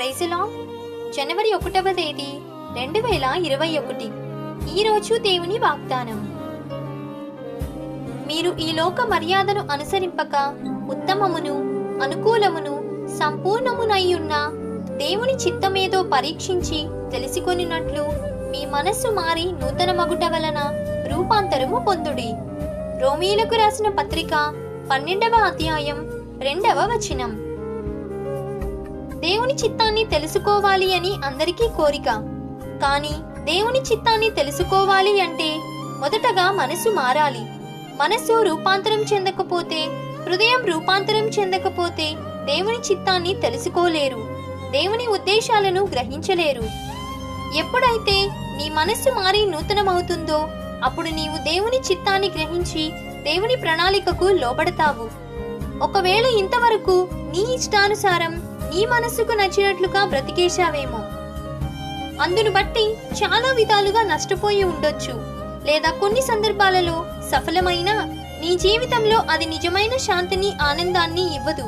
Praise lord. జనవరి 1వ తేదీ 2021. ఈరోజు దేవుని వాగ్దానం. మీరు ఈ లోక మర్యాదను అనుసరింపక ఉత్తమమును అనుకూలమును సంపూర్ణమునయ్యున్న దేవుని చిత్తమేదో పరీక్షించి తెలుసుకొనినట్లు మీ మనస్సు మారి నూతన మగుట వలన రూపాంతరము పొందుడి. రోమీయులకు రాసిన పత్రిక 12వ అధ్యాయం 2వ వచనం. దేవుని చిత్తాన్ని తెలుసుకోవాలి అని అందరికీ కోరిక. కానీ దేవుని చిత్తాన్ని తెలుసుకోవాలి అంటే మొదటగా మనసు మారాలి. మనసు రూపాంతరం చెందకపోతే, హృదయం రూపాంతరం చెందకపోతే దేవుని చిత్తాన్ని తెలుసుకోలేరు, దేవుని ఉద్దేశాలను గ్రహించలేరు. ఎప్పుడైతే నీ మనస్సు మారి నూతనమవుతుందో అప్పుడు నీవు దేవుని చిత్తాన్ని గ్రహించి దేవుని ప్రణాళికకు లోబడతావు. ఒకవేళ ఇంతవరకు నీ ఇష్టానుసారం నీ మనస్సుకు నచ్చినట్లుగా బ్రతికేశావేమో. అందును బట్టి చాలా విధాలుగా నష్టపోయి ఉండొచ్చు, లేదా కొన్ని సందర్భాలలో సఫలమైన నీ జీవితంలో అది నిజమైన శాంతిని, ఆనందాన్ని ఇవ్వదు.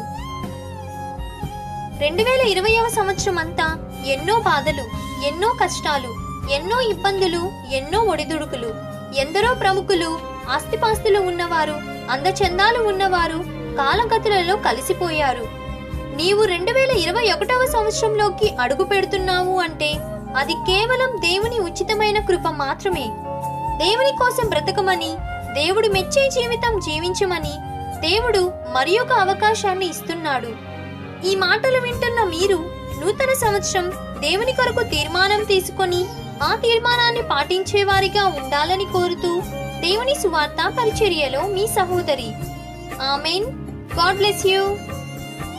2020వ సంవత్సరం అంతా ఎన్నో బాధలు, ఎన్నో కష్టాలు, ఎన్నో ఇబ్బందులు, ఎన్నో ఒడిదుడుకులు. ఎందరో ప్రముఖులు, ఆస్తిపాస్తులు ఉన్నవారు, అందచందాలు ఉన్నవారు కాలగతులలో కలిసిపోయారు. నీవు 2021వ సంవత్సరంలోకి అడుగు పెడుతున్నావు అంటే అది కేవలం దేవుని ఉచితమైన కృప మాత్రమే. దేవుని కోసం బ్రతకమని, దేవుడు మెచ్చే జీవితం జీవించమని దేవుడు మరి ఒక అవకాశాన్ని ఇస్తున్నాడు. ఈ మాటలు వింటున్న మీరు నూతన సంవత్సరం దేవుని కొరకు తీర్మానం తీసుకొని ఆ తీర్మానాన్ని పాటించేవారిగా ఉండాలని కోరుతూ దేవుని సువార్త పరిచర్యలో మీ సహోదరి. ఆమేన్. God bless you.